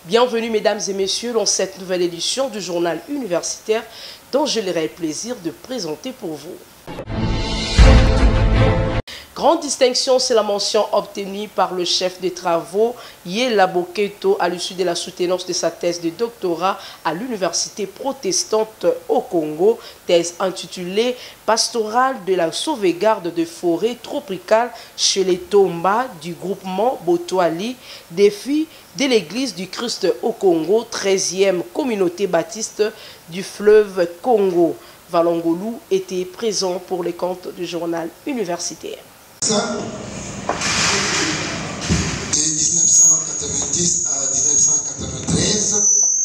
Bienvenue mesdames et messieurs dans cette nouvelle édition du journal universitaire dont je l'aurai le plaisir de présenter pour vous. Grande distinction, c'est la mention obtenue par le chef des travaux Yela Boketo à l'issue de la soutenance de sa thèse de doctorat à l'université protestante au Congo, thèse intitulée Pastorale de la sauvegarde de forêts tropicales chez les Tomba du groupement Botoali, défi de l'église du Christ au Congo, 13e communauté baptiste du fleuve Congo. Valongolou était présent pour les comptes du journal universitaire. De 1990 à 1993.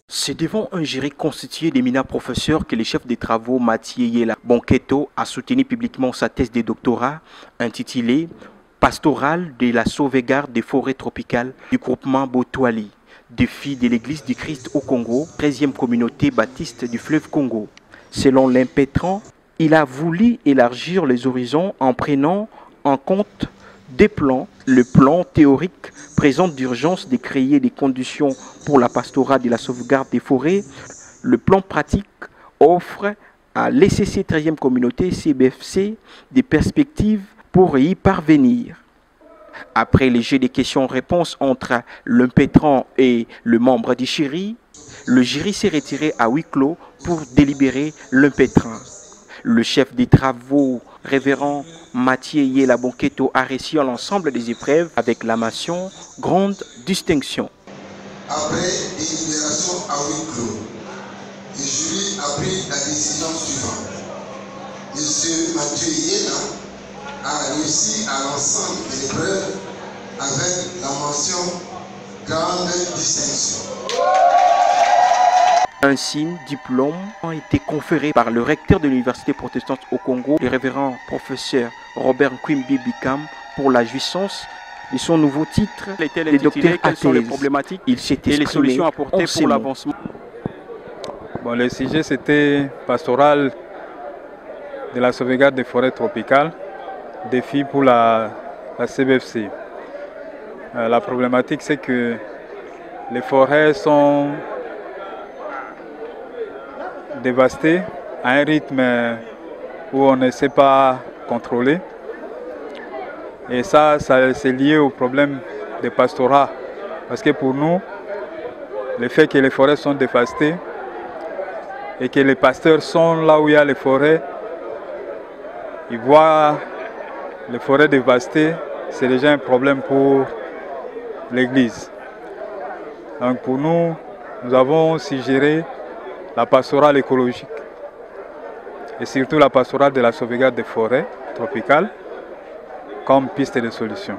C'est devant un jury constitué d'éminents professeurs que le chef des travaux Mathieu Yela Boketo a soutenu publiquement sa thèse de doctorat intitulée Pastorale de la sauvegarde des forêts tropicales du groupement Botoali, défi de l'église du Christ au Congo, 13e communauté baptiste du fleuve Congo. Selon l'impétrant, il a voulu élargir les horizons en prenant en compte des plans. Le plan théorique présente d'urgence de créer des conditions pour la pastorale de la sauvegarde des forêts. Le plan pratique offre à l'ECC 13e communauté CBFC des perspectives pour y parvenir. Après les jeux de questions-réponses entre l'impétrant et le membre du jury, le jury s'est retiré à huis clos pour délibérer l'impétrant. Le chef des travaux, révérend Mathieu Yela Boketo, a reçu l'ensemble des épreuves avec la mention grande distinction. Après délibération à huis clos, le jury a pris la décision suivante. M. Mathieu Yela a réussi à l'ensemble de l'épreuve avec la mention grande distinction. Un signe diplôme a été conféré par le recteur de l'université protestante au Congo, le révérend professeur Robert Kwimbi Bikam, pour la jouissance de son nouveau titre de docteur à thèse. Il s'est exprimé les solutions apportées pour l'avancement. Bon, le sujet c'était pastoral de la sauvegarde des forêts tropicales, défi pour la CBFC. La problématique c'est que les forêts sont dévasté à un rythme où on ne sait pas contrôler. Et ça c'est lié au problème des pastorats. Parce que pour nous, le fait que les forêts sont dévastées et que les pasteurs sont là où il y a les forêts, ils voient les forêts dévastées, c'est déjà un problème pour l'Église. Donc pour nous, nous avons suggéré la pastorale écologique et surtout la pastorale de la sauvegarde des forêts tropicales comme piste de solution.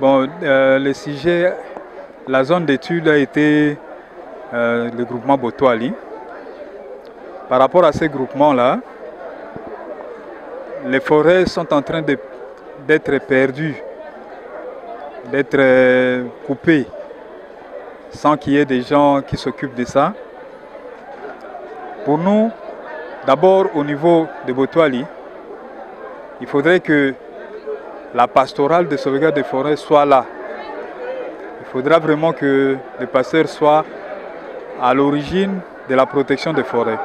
Bon, le sujet, la zone d'étude a été le groupement Botoali. Par rapport à ces groupements-là, les forêts sont en train d'être perdues, d'être coupées, sans qu'il y ait des gens qui s'occupent de ça. Pour nous, d'abord au niveau de Botoali, il faudrait que la pastorale de sauvegarde des forêts soit là. Il faudra vraiment que les pasteurs soient à l'origine de la protection des forêts.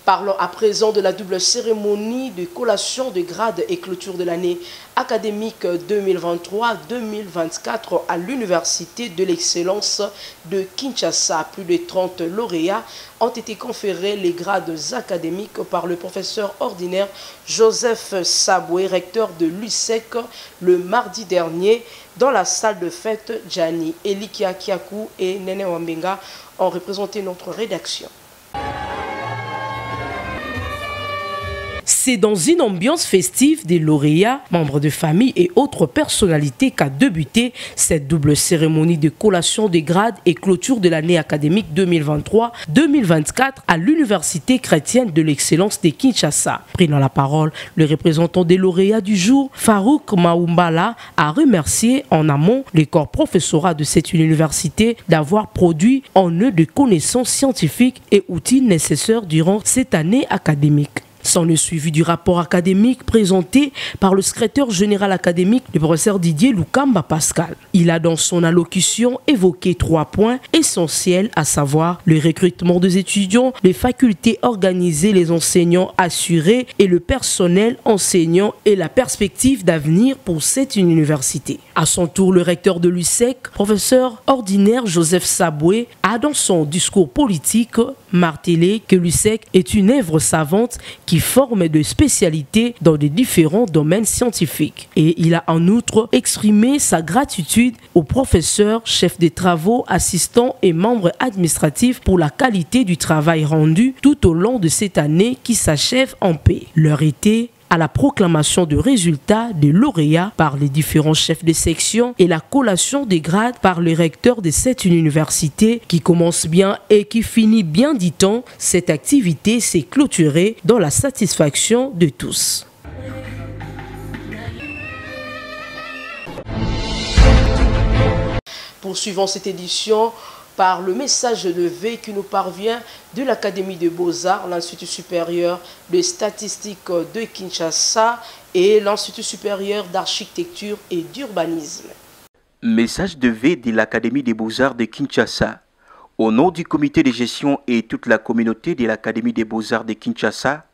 Parlons à présent de la double cérémonie de collation de grades et clôture de l'année académique 2023-2024 à l'Université de l'excellence de Kinshasa. Plus de 30 lauréats ont été conférés les grades académiques par le professeur ordinaire Joseph Saboué, recteur de l'USEC, le mardi dernier dans la salle de fête. Gianni Elikia Kiakou et Nene Wambenga ont représenté notre rédaction. C'est dans une ambiance festive des lauréats, membres de famille et autres personnalités qu'a débuté cette double cérémonie de collation des grades et clôture de l'année académique 2023-2024 à l'Université chrétienne de l'excellence de Kinshasa. Prenant la parole, le représentant des lauréats du jour, Farouk Maoumbala, a remercié en amont les corps professorat de cette université d'avoir produit en eux de connaissances scientifiques et outils nécessaires durant cette année académique. Sans le suivi du rapport académique présenté par le secrétaire général académique, le professeur Didier Lukamba Pascal. Il a dans son allocution évoqué 3 points essentiels, à savoir le recrutement des étudiants, les facultés organisées, les enseignants assurés et le personnel enseignant et la perspective d'avenir pour cette université. À son tour, le recteur de l'USEC, professeur ordinaire Joseph Saboué, a dans son discours politique martelé que l'USEC est une œuvre savante qui forme de spécialités dans des différents domaines scientifiques. Et il a en outre exprimé sa gratitude aux professeurs, chefs de travaux, assistants et membres administratifs pour la qualité du travail rendu tout au long de cette année qui s'achève en paix. L'heure était à la proclamation de résultats des lauréats par les différents chefs de section et la collation des grades par le recteur de cette université qui commence bien et qui finit bien, dit-on. Cette activité s'est clôturée dans la satisfaction de tous. Poursuivons cette édition par le message de V qui nous parvient de l'Académie des Beaux-Arts, l'Institut supérieur de statistique de Kinshasa et l'Institut supérieur d'architecture et d'urbanisme. Message de V de l'Académie des Beaux-Arts de Kinshasa. Au nom du comité de gestion et toute la communauté de l'Académie des Beaux-Arts de Kinshasa,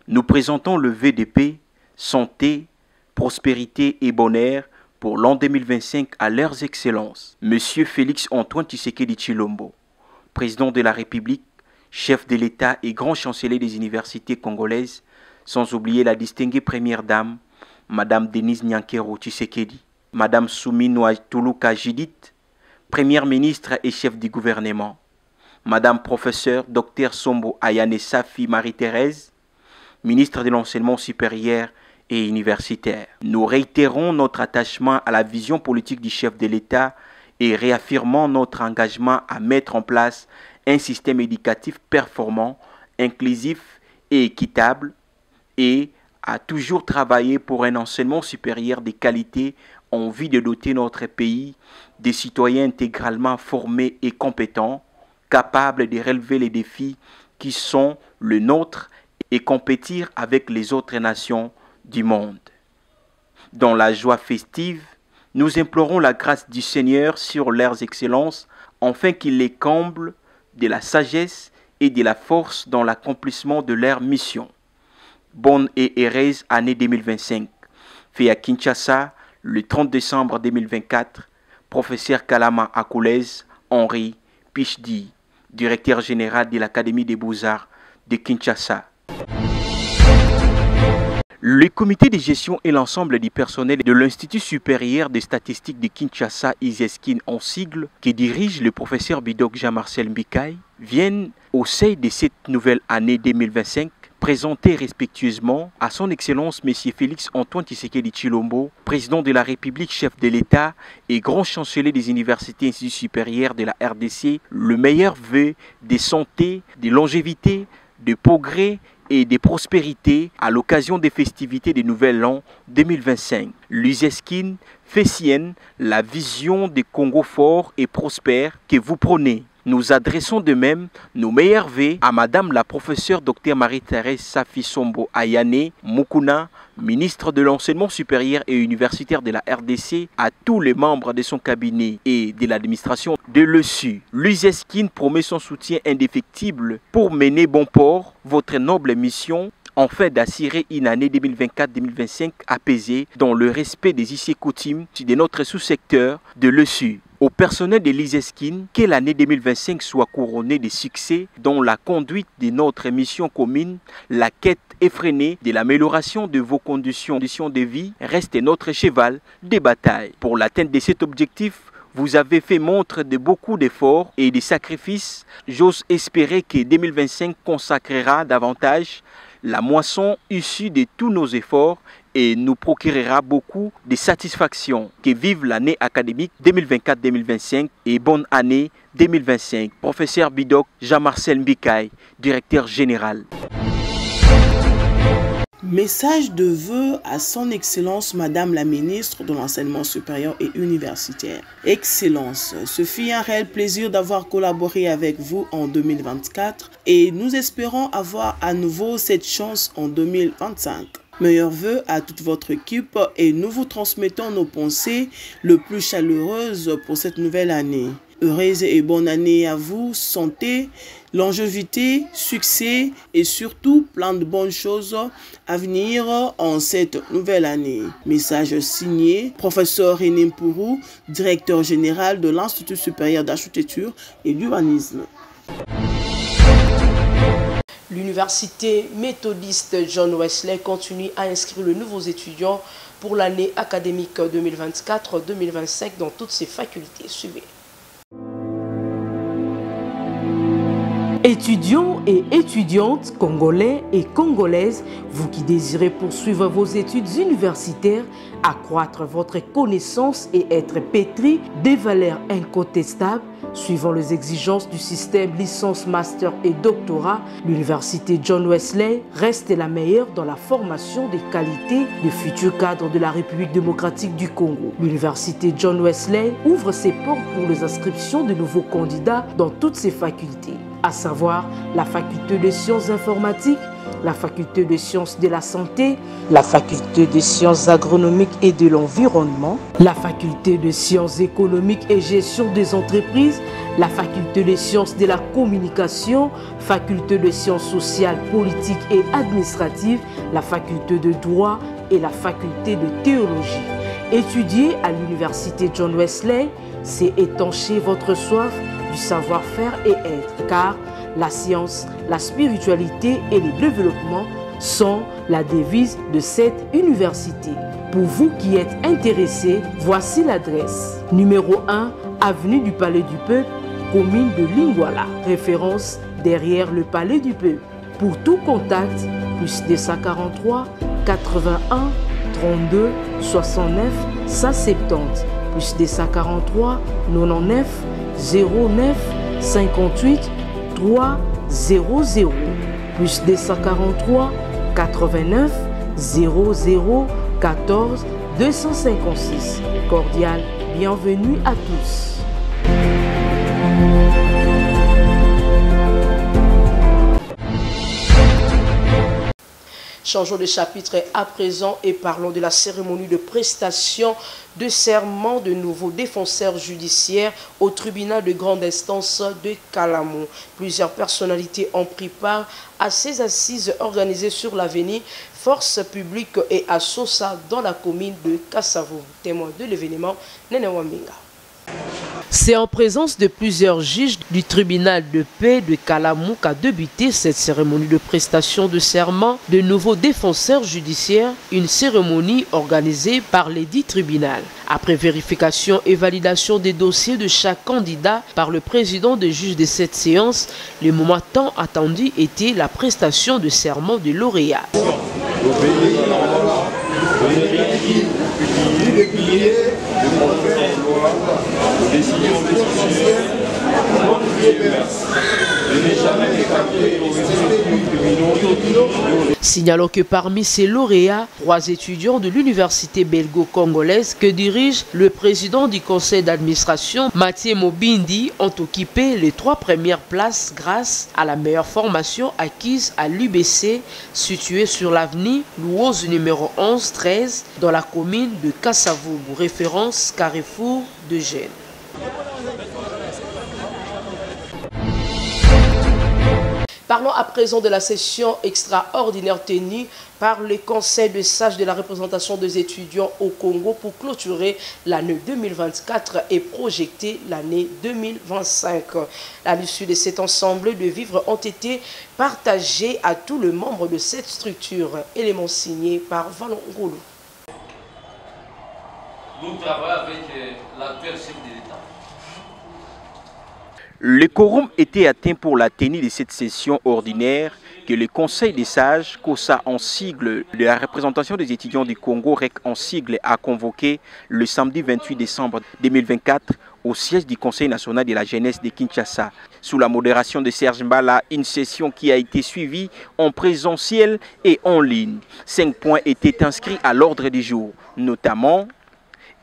nous présentons le V de paix, santé, prospérité et bonheur pour l'an 2025 à leurs excellences, Monsieur Félix Antoine Tshisekedi Tshilombo, président de la République, chef de l'État et grand chancelier des universités congolaises, sans oublier la distinguée première dame, Madame Denise Nyankero Tshisekedi, Madame Souminoua Tuluka Judith, première ministre et chef du gouvernement, Madame professeure Dr Sombo Ayane Safi Marie-Thérèse, ministre de l'enseignement supérieur et universitaire. Nous réitérons notre attachement à la vision politique du chef de l'État et réaffirmons notre engagement à mettre en place un système éducatif performant, inclusif et équitable et à toujours travailler pour un enseignement supérieur de qualité en vue de doter notre pays de citoyens intégralement formés et compétents, capables de relever les défis qui sont le nôtre et compétir avec les autres nations du monde. Dans la joie festive, nous implorons la grâce du Seigneur sur leurs excellences, afin qu'il les comble de la sagesse et de la force dans l'accomplissement de leur mission. Bonne et heureuse année 2025. Fait à Kinshasa, le 30 décembre 2024, professeur Kalama Akoulez Henri Pichdi, directeur général de l'Académie des Beaux-Arts de Kinshasa. Le comité de gestion et l'ensemble du personnel de l'Institut supérieur des statistiques de Kinshasa, ISESKIN en sigle, qui dirige le professeur Bidok Jean-Marcel Mbikaï, viennent au sein de cette nouvelle année 2025 présenter respectueusement à son Excellence M. Félix Antoine Tshisekedi Tshilombo, président de la République, chef de l'État et grand chancelier des universités et instituts supérieurs de la RDC, le meilleur vœu de santé, de longévité, de progrès et de prospérité à l'occasion des festivités du Nouvel An 2025. L'USESKIN fait sienne la vision des Congo forts et prospères que vous prônez. Nous adressons de même nos meilleurs vœux à Madame la professeure Dr Marie-Thérèse Safi Sombo Ayane Mukuna, ministre de l'enseignement supérieur et universitaire de la RDC, à tous les membres de son cabinet et de l'administration de l'ESU. L'USESKIN promet son soutien indéfectible pour mener bon port votre noble mission afin d'assurer une année 2024-2025 apaisée dans le respect des ici coutumes de notre sous-secteur de l'ESU. Au personnel de l'ISESKIN, que l'année 2025 soit couronnée de succès dans la conduite de notre mission commune, la quête effrénée de l'amélioration de vos conditions de vie reste notre cheval de bataille. Pour l'atteinte de cet objectif, vous avez fait montre de beaucoup d'efforts et de sacrifices. J'ose espérer que 2025 consacrera davantage La moisson issue de tous nos efforts et nous procurera beaucoup de satisfaction. Que vive l'année académique 2024-2025 et bonne année 2025. Professeur Bidok Jean-Marcel Mbikaï, directeur général. Message de vœux à son Excellence Madame la Ministre de l'Enseignement supérieur et universitaire. Excellence, ce fut un réel plaisir d'avoir collaboré avec vous en 2024 et nous espérons avoir à nouveau cette chance en 2025. Meilleurs vœux à toute votre équipe et nous vous transmettons nos pensées le plus chaleureuses pour cette nouvelle année. Heureuse et bonne année à vous, santé, longévité, succès et surtout plein de bonnes choses à venir en cette nouvelle année. Message signé Professeur René Mpourou, directeur général de l'Institut supérieur d'architecture et d'urbanisme. L'université méthodiste John Wesley continue à inscrire de nouveaux étudiants pour l'année académique 2024-2025 dans toutes ses facultés. Suivez. Étudiants et étudiantes congolais et congolaises, vous qui désirez poursuivre vos études universitaires, accroître votre connaissance et être pétri des valeurs incontestables, suivant les exigences du système licence, master et doctorat, l'université John Wesley reste la meilleure dans la formation des qualités de futurs cadres de la République démocratique du Congo. L'université John Wesley ouvre ses portes pour les inscriptions de nouveaux candidats dans toutes ses facultés, à savoir la faculté de sciences informatiques, la faculté de sciences de la santé, la faculté de sciences agronomiques et de l'environnement, la faculté de sciences économiques et gestion des entreprises, la faculté de sciences de la communication, faculté de sciences sociales, politiques et administratives, la faculté de droit et la faculté de théologie. Étudier à l'université John Wesley, c'est étancher votre soif du savoir-faire et être, car la science, la spiritualité et le développement sont la devise de cette université. Pour vous qui êtes intéressés, voici l'adresse. Numéro 1, avenue du Palais du Peuple, commune de Lingwala, référence derrière le Palais du Peuple. Pour tout contact, plus 243 81 32 69 170, plus 243 99 09 58 300, plus 243 89 00 14 256. Cordial bienvenue à tous. Changeons de chapitre à présent et parlons de la cérémonie de prestation de serment de nouveaux défenseurs judiciaires au tribunal de grande instance de Kalamou. Plusieurs personnalités ont pris part à ces assises organisées sur l'avenue Force publique et à Sosa dans la commune de Kassavou. Témoin de l'événement, Nene Wambinga. C'est en présence de plusieurs juges du tribunal de paix de Kalamou qu'a débuté cette cérémonie de prestation de serment de nouveaux défenseurs judiciaires, une cérémonie organisée par l'édit tribunal. Après vérification et validation des dossiers de chaque candidat par le président des juges de cette séance, le moment tant attendu était la prestation de serment de lauréat. Signalons que parmi ces lauréats, 3 étudiants de l'université belgo-congolaise que dirige le président du conseil d'administration, Mathieu Mobindi, ont occupé les 3 premières places grâce à la meilleure formation acquise à l'UBC, située sur l'avenue Louose numéro 11-13 dans la commune de Kassavoubou, référence Carrefour de Gênes. Parlons à présent de la session extraordinaire tenue par le Conseil de sages de la représentation des étudiants au Congo pour clôturer l'année 2024 et projeter l'année 2025. À l'issue de cet ensemble de vivres ont été partagés à tous les membres de cette structure. Élément signé par Valon Ngoulou. Nous travaillons avec l'actuel chef de l'État. Le quorum était atteint pour la tenue de cette session ordinaire que le Conseil des sages, COSA en sigle de la représentation des étudiants du Congo, REC en sigle, a convoqué le samedi 28 décembre 2024 au siège du Conseil national de la jeunesse de Kinshasa. Sous la modération de Serge Mbala, une session qui a été suivie en présentiel et en ligne. 5 points étaient inscrits à l'ordre du jour, notamment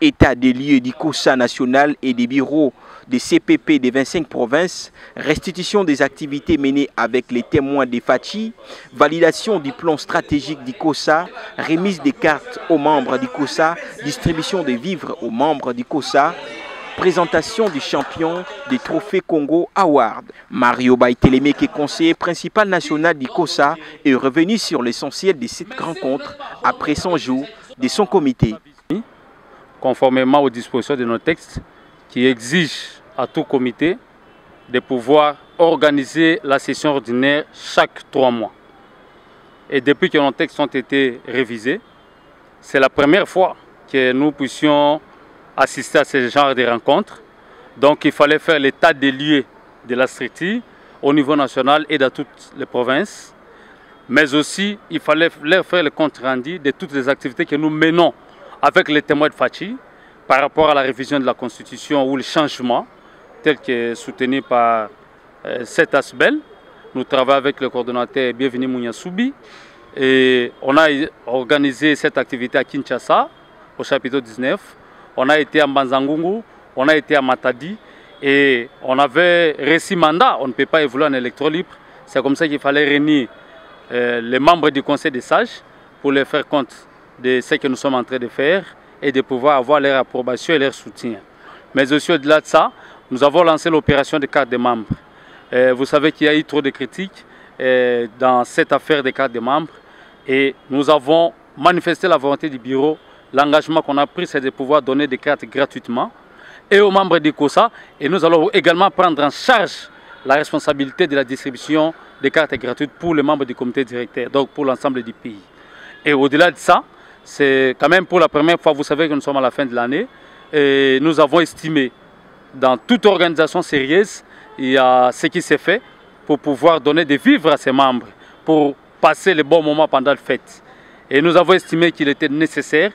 état des lieux du COSA national et des bureaux des CPP des 25 provinces, restitution des activités menées avec les témoins des FACHI, validation du plan stratégique du COSA, remise des cartes aux membres du COSA, distribution des vivres aux membres du COSA, présentation du champion des trophées Congo Award. Mario Baïtelemé, qui est conseiller principal national du COSA, est revenu sur l'essentiel de cette rencontre après 100 jours de son comité. Conformément aux dispositions de nos textes qui exigent à tout comité de pouvoir organiser la session ordinaire chaque 3 mois. Et depuis que nos textes ont été révisés, c'est la première fois que nous puissions assister à ce genre de rencontres. Donc il fallait faire l'état des lieux de la structure au niveau national et dans toutes les provinces. Mais aussi, il fallait leur faire le compte rendu de toutes les activités que nous menons avec les témoins de FACHI par rapport à la révision de la Constitution ou le changement tel que soutenu par cet ASBEL. Nous travaillons avec le coordonnateur Bienvenu Mouniasoubi et on a organisé cette activité à Kinshasa, au chapitre 19. On a été à Mbanzangungu, on a été à Matadi et on avait reçu mandat. On ne peut pas évoluer en électro libre. C'est comme ça qu'il fallait réunir les membres du Conseil des sages pour leur faire compte de ce que nous sommes en train de faire et de pouvoir avoir leur approbation et leur soutien. Mais aussi au-delà de ça, nous avons lancé l'opération des cartes de membres. Vous savez qu'il y a eu trop de critiques dans cette affaire des cartes de membres et nous avons manifesté la volonté du bureau. L'engagement qu'on a pris, c'est de pouvoir donner des cartes gratuitement et aux membres du COSA. Et nous allons également prendre en charge la responsabilité de la distribution des cartes gratuites pour les membres du comité directeur, donc pour l'ensemble du pays. Et au-delà de ça, c'est quand même pour la première fois, vous savez que nous sommes à la fin de l'année, et nous avons estimé, dans toute organisation sérieuse, il y a ce qui s'est fait pour pouvoir donner des vivres à ses membres, pour passer les bons moments pendant la fête. Et nous avons estimé qu'il était nécessaire,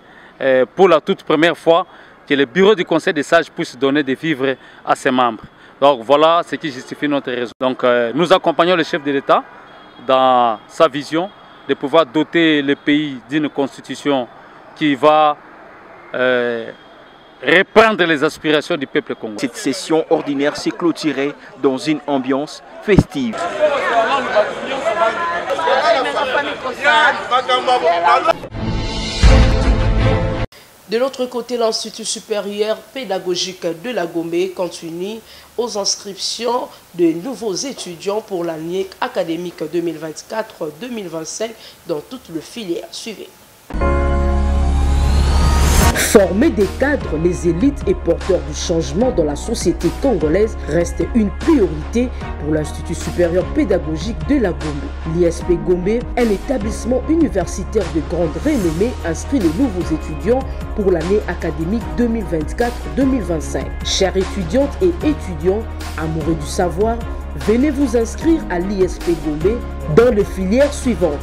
pour la toute première fois, que le bureau du Conseil des sages puisse donner des vivres à ses membres. Donc voilà ce qui justifie notre raison. Donc nous accompagnons le chef de l'État dans sa vision de pouvoir doter le pays d'une constitution qui va reprendre les aspirations du peuple congolais. Cette session ordinaire s'est clôturée dans une ambiance festive. De l'autre côté, l'Institut supérieur pédagogique de la Gombe continue aux inscriptions de nouveaux étudiants pour l'année académique 2024-2025 dans toutes les filières. Suivez. Former des cadres, les élites et porteurs du changement dans la société congolaise reste une priorité pour l'Institut supérieur pédagogique de la Gombe. L'ISP Gombe, un établissement universitaire de grande renommée, inscrit les nouveaux étudiants pour l'année académique 2024-2025. Chères étudiantes et étudiants, amoureux du savoir, venez vous inscrire à l'ISP Gombe dans les filières suivantes: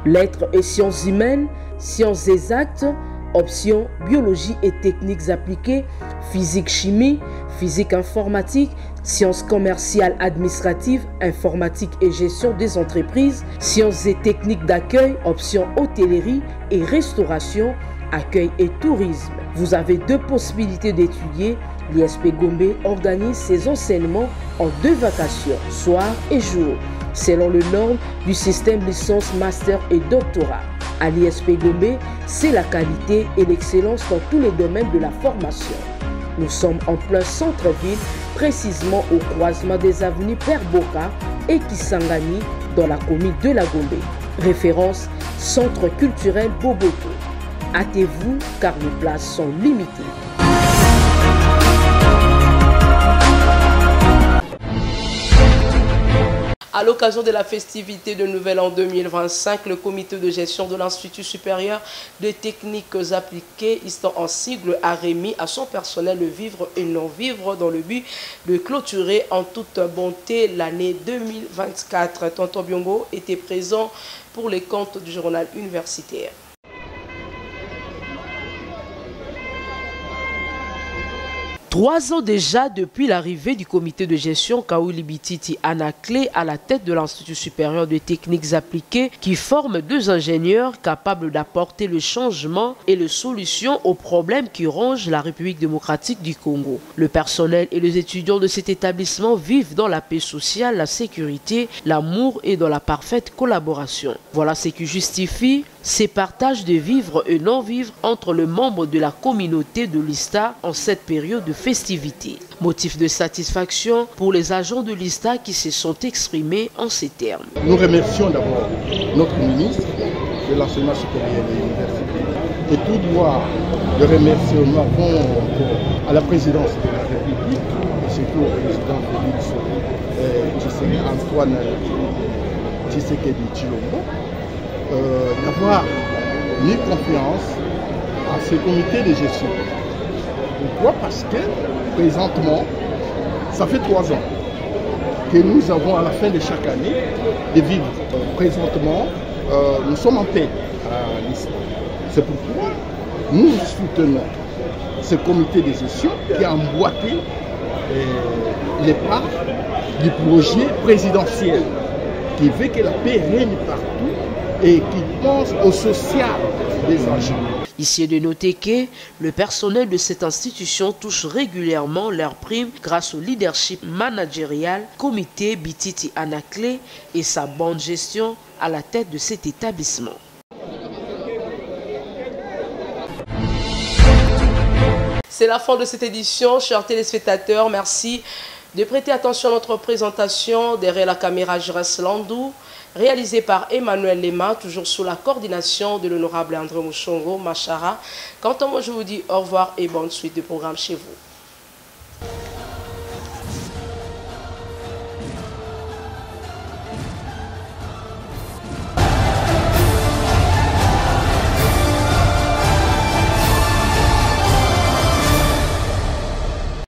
lettres et sciences humaines, sciences exactes, options biologie et techniques appliquées, physique chimie, physique informatique, sciences commerciales administratives, informatique et gestion des entreprises, sciences et techniques d'accueil, options hôtellerie et restauration, accueil et tourisme. Vous avez 2 possibilités d'étudier. L'ISP Gombe organise ses enseignements en 2 vacations, soir et jour, selon les normes du système licence, master et doctorat. À l'ISP Gombe, c'est la qualité et l'excellence dans tous les domaines de la formation. Nous sommes en plein centre-ville, précisément au croisement des avenues Père Boka et Kisangani dans la commune de la Gombe. Référence: Centre culturel Boboto. Hâtez-vous car les places sont limitées. À l'occasion de la festivité de Nouvel An 2025, le comité de gestion de l'Institut supérieur des techniques appliquées, histoire en sigle, a remis à son personnel le vivre et non-vivre dans le but de clôturer en toute bonté l'année 2024. Tonton Biongo était présent pour les comptes du journal universitaire. 3 ans déjà depuis l'arrivée du comité de gestion Kaouli Bititi Anaclé à la tête de l'Institut supérieur de techniques appliquées qui forme 2 ingénieurs capables d'apporter le changement et les solutions aux problèmes qui rongent la République démocratique du Congo. Le personnel et les étudiants de cet établissement vivent dans la paix sociale, la sécurité, l'amour et dans la parfaite collaboration. Voilà ce qui justifie ces partages de vivre et non-vivre entre les membres de la communauté de l'ISTA en cette période de festivité. Motif de satisfaction pour les agents de l'ISTA qui se sont exprimés en ces termes. Nous remercions d'abord notre ministre de l'enseignement supérieur et université et tout droit de remerciement à la présidence de la République et surtout au président Félix Antoine Tshisekedi Tshilombo d'avoir mis confiance à ce comité de gestion. Pourquoi? Parce que présentement, ça fait 3 ans que nous avons à la fin de chaque année de vivre. Présentement, nous sommes en paix à l'ISTA. C'est pourquoi nous soutenons ce comité de gestion qui a emboîté les pas du projet présidentiel qui veut que la paix règne partout et qui pense au social des enjeux. Ici est de noter que le personnel de cette institution touche régulièrement leurs primes grâce au leadership managérial, comité Bititi Anaclé et sa bonne gestion à la tête de cet établissement. C'est la fin de cette édition, chers téléspectateurs. Merci de prêter attention à notre présentation. Derrière la caméra, Jérès Landou, réalisé par Emmanuel Lema, toujours sous la coordination de l'honorable André Mouchongo Machara. Quant à moi, je vous dis au revoir et bonne suite de programme chez vous.